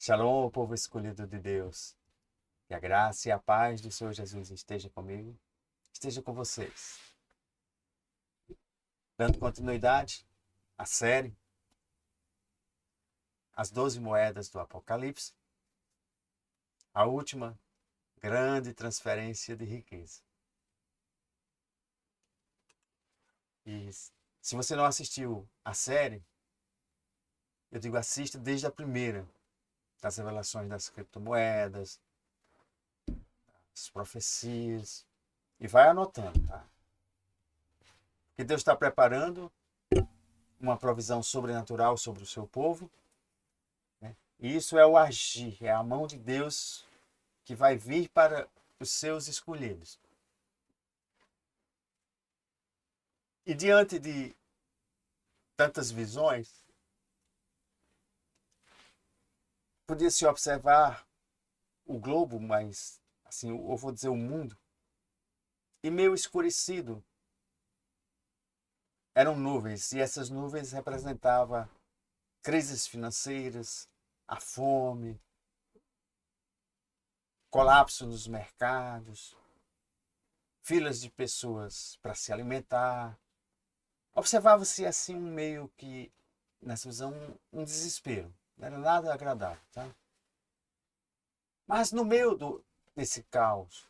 Shalom, povo escolhido de Deus. Que a graça e a paz do Senhor Jesus esteja comigo, esteja com vocês. Dando continuidade à série As 12 Moedas do Apocalipse, a última grande transferência de riqueza. E se você não assistiu a série, eu digo assista desde a primeira, das revelações das criptomoedas, as profecias, e vai anotando, tá? Porque Deus está preparando uma provisão sobrenatural sobre o seu povo, né? E isso é o agir, é a mão de Deus que vai vir para os seus escolhidos. E diante de tantas visões, podia-se observar o globo, mas assim, eu vou dizer o mundo, e meio escurecido. Eram nuvens, e essas nuvens representavam crises financeiras, a fome, colapso nos mercados, filas de pessoas para se alimentar. Observava-se assim um meio que, nessa visão, um desespero. Não era nada agradável, tá? Mas no meio desse caos,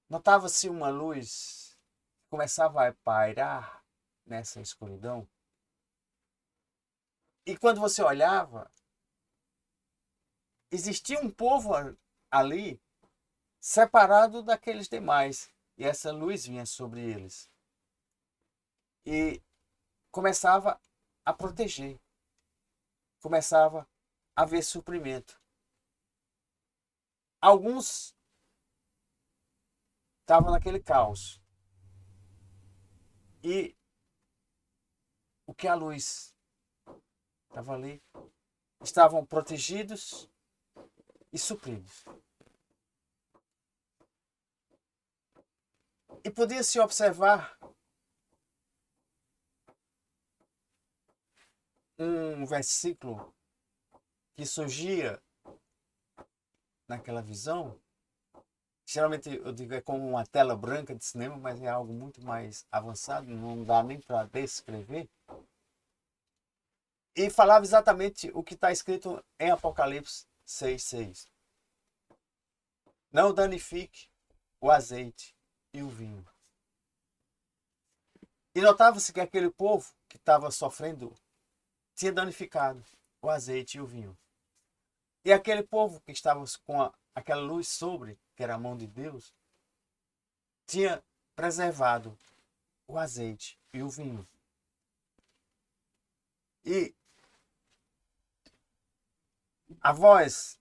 notava-se uma luz que começava a pairar nessa escuridão. E quando você olhava, existia um povo ali separado daqueles demais. E essa luz vinha sobre eles. E começava a proteger. Começava a haver suprimento. Alguns estavam naquele caos. E o que a luz estava ali, estavam protegidos e supridos. E podia-se observar um versículo que surgia naquela visão. Geralmente eu digo é como uma tela branca de cinema, mas é algo muito mais avançado, não dá nem para descrever. E falava exatamente o que está escrito em Apocalipse 6:6. Não danifique o azeite e o vinho. E notava-se que aquele povo que estava sofrendo tinha danificado o azeite e o vinho. E aquele povo que estava com aquela luz sobre, que era a mão de Deus, tinha preservado o azeite e o vinho. E a voz,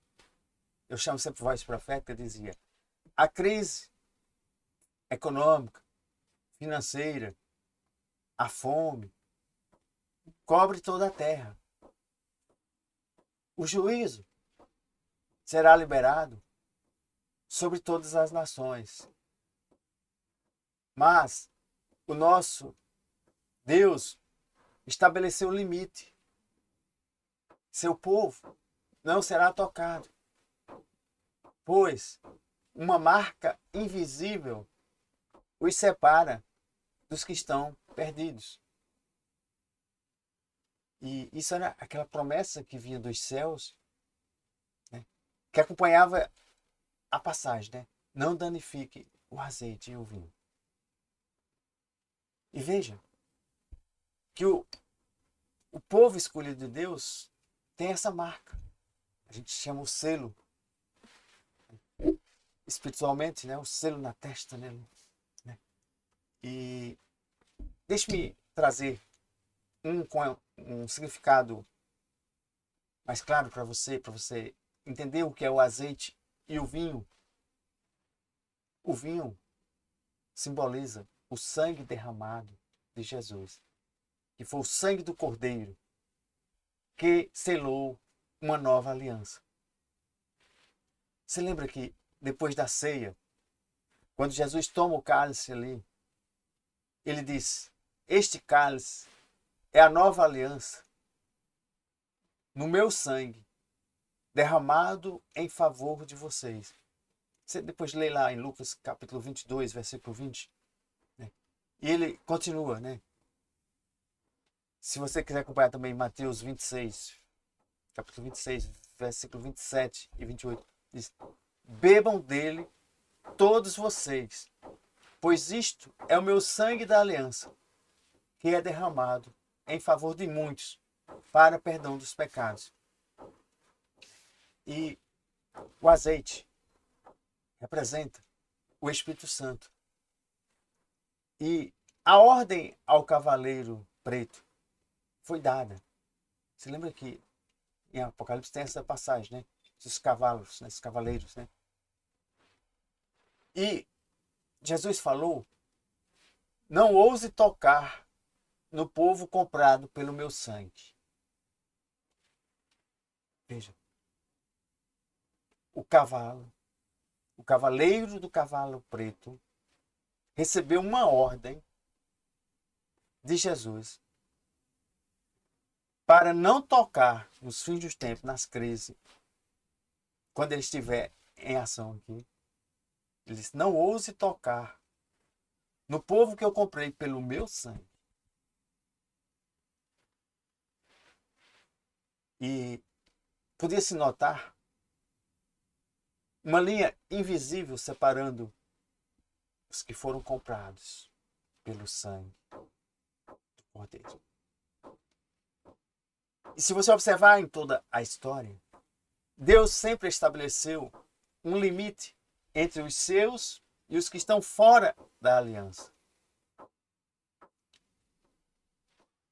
eu chamo sempre voz profética, dizia: a crise econômica, financeira, a fome, cobre toda a terra. O juízo será liberado sobre todas as nações. Mas o nosso Deus estabeleceu limite. Seu povo não será tocado, pois uma marca invisível os separa dos que estão perdidos. E isso era aquela promessa que vinha dos céus, né, que acompanhava a passagem, né? Não danifique o azeite e o vinho. E veja que o povo escolhido de Deus tem essa marca. A gente chama o selo, espiritualmente, né? O selo na testa, né? E deixe-me trazer com um significado mais claro para você entender o que é o azeite e o vinho. O vinho simboliza o sangue derramado de Jesus, que foi o sangue do Cordeiro, que selou uma nova aliança. Você lembra que depois da ceia, quando Jesus toma o cálice ali, ele diz: este cálice é a nova aliança no meu sangue, derramado em favor de vocês. Você depois lê lá em Lucas capítulo 22, versículo 20. Né? E ele continua, né? Se você quiser acompanhar também Mateus 26, capítulo 26, versículo 27 e 28. Diz, bebam dele todos vocês, pois isto é o meu sangue da aliança, que é derramado em favor de muitos, para perdão dos pecados. E o azeite representa o Espírito Santo. E a ordem ao cavaleiro preto foi dada. Você lembra que em Apocalipse tem essa passagem, né? Os cavalos, né? Os cavaleiros, né? E Jesus falou, não ouse tocar no povo comprado pelo meu sangue. Veja, o cavaleiro do cavalo preto, recebeu uma ordem de Jesus para não tocar nos fins dos tempos, nas crises, quando ele estiver em ação aqui. Ele disse, não ouse tocar no povo que eu comprei pelo meu sangue. E podia-se notar uma linha invisível separando os que foram comprados pelo sangue do Cordeiro. E se você observar em toda a história, Deus sempre estabeleceu um limite entre os seus e os que estão fora da aliança.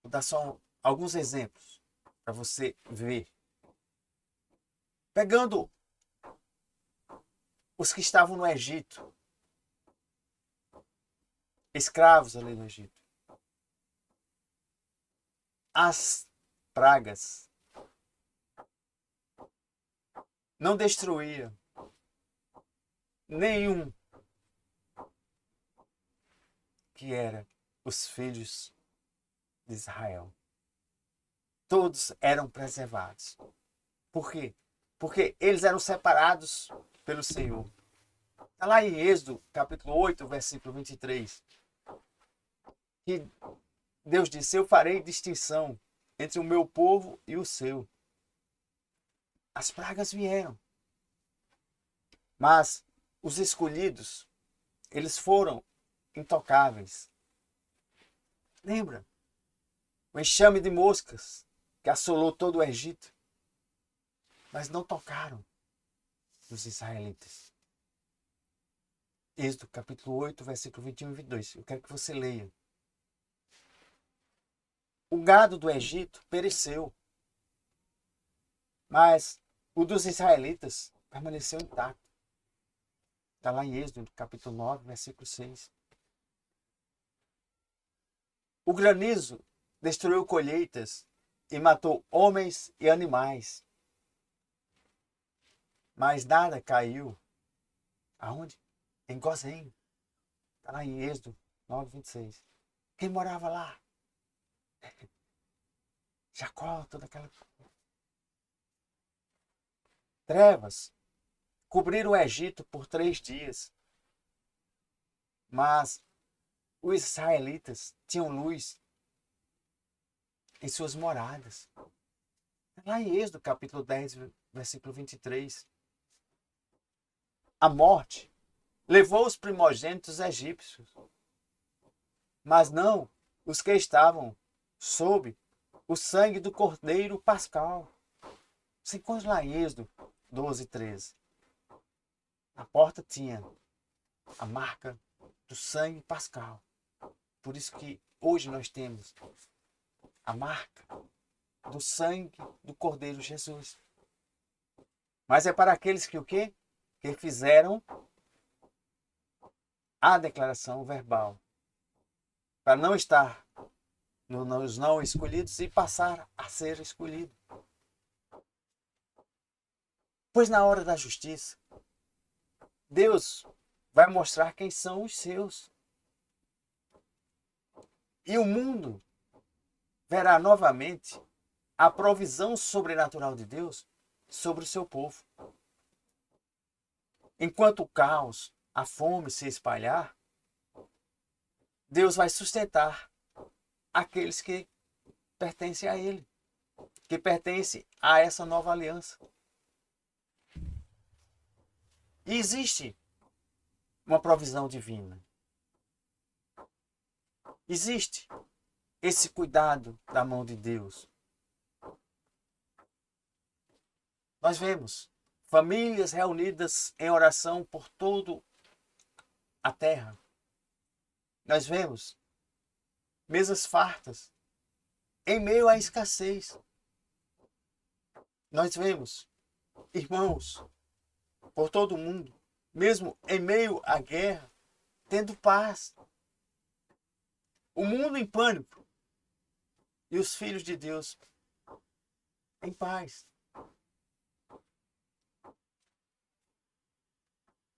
Vou dar só alguns exemplos para você ver. Pegando os que estavam no Egito, escravos ali no Egito, as pragas não destruíam nenhum que era os filhos de Israel. Todos eram preservados. Por quê? Porque eles eram separados pelo Senhor. Está lá em Êxodo, capítulo 8, versículo 23. Que Deus disse, eu farei distinção entre o meu povo e o seu. As pragas vieram. Mas os escolhidos, eles foram intocáveis. Lembra? O enxame de moscas que assolou todo o Egito. Mas não tocaram nos israelitas. Êxodo capítulo 8, versículo 21 e 22. Eu quero que você leia. O gado do Egito pereceu, mas o dos israelitas permaneceu intacto. Está lá em Êxodo capítulo 9, versículo 6. O granizo destruiu colheitas e matou homens e animais. Mas nada caiu. Aonde? Em Gozém. Está lá em Êxodo 9, 26. Quem morava lá? Jacó, toda aquela... Trevas cobriram o Egito por 3 dias. Mas os israelitas tinham luz em suas moradas. Lá em Êxodo capítulo 10, versículo 23. A morte levou os primogênitos egípcios, mas não os que estavam sob o sangue do Cordeiro Pascal. Você encontra lá em Êxodo 12, 13. Na porta tinha a marca do sangue pascal. Por isso que hoje nós temos a marca do sangue do Cordeiro Jesus. Mas é para aqueles que o quê? Que fizeram a declaração verbal. Para não estar nos não escolhidos e passar a ser escolhido. Pois na hora da justiça, Deus vai mostrar quem são os seus. E o mundo verá novamente a provisão sobrenatural de Deus sobre o seu povo. Enquanto o caos, a fome se espalhar, Deus vai sustentar aqueles que pertencem a Ele, que pertencem a essa nova aliança. E existe uma provisão divina. Existe esse cuidado da mão de Deus. Nós vemos famílias reunidas em oração por toda a terra. Nós vemos mesas fartas em meio à escassez. Nós vemos irmãos por todo o mundo, mesmo em meio à guerra, tendo paz. O mundo em pânico e os filhos de Deus em paz.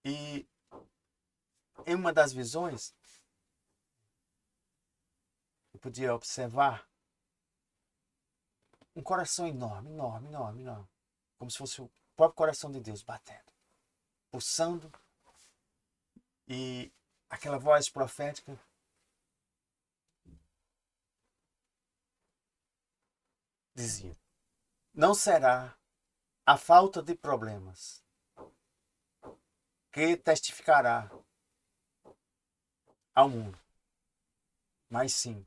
E em uma das visões, eu podia observar um coração enorme, enorme, enorme, enorme. Como se fosse o próprio coração de Deus batendo, pulsando. E aquela voz profética dizia: não será a falta de problemas que testificará ao mundo, mas sim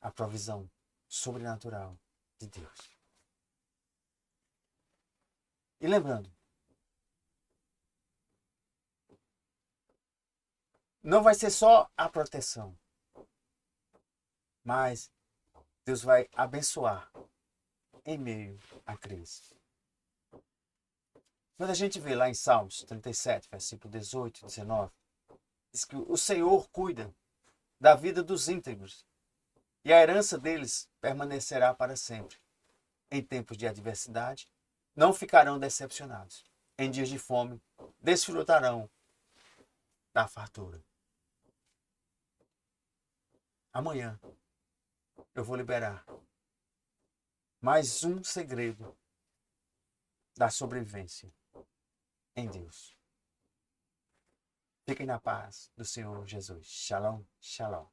a provisão sobrenatural de Deus. E lembrando, não vai ser só a proteção, mas Deus vai abençoar em meio à crise. Quando a gente vê lá em Salmos 37, versículo 18 e 19, diz que o Senhor cuida da vida dos íntegros e a herança deles permanecerá para sempre. Em tempos de adversidade, não ficarão decepcionados. Em dias de fome, desfrutarão da fartura. Amanhã eu vou liberar mais um segredo da sobrevivência em Deus. Fiquem na paz do Senhor Jesus. Shalom, shalom.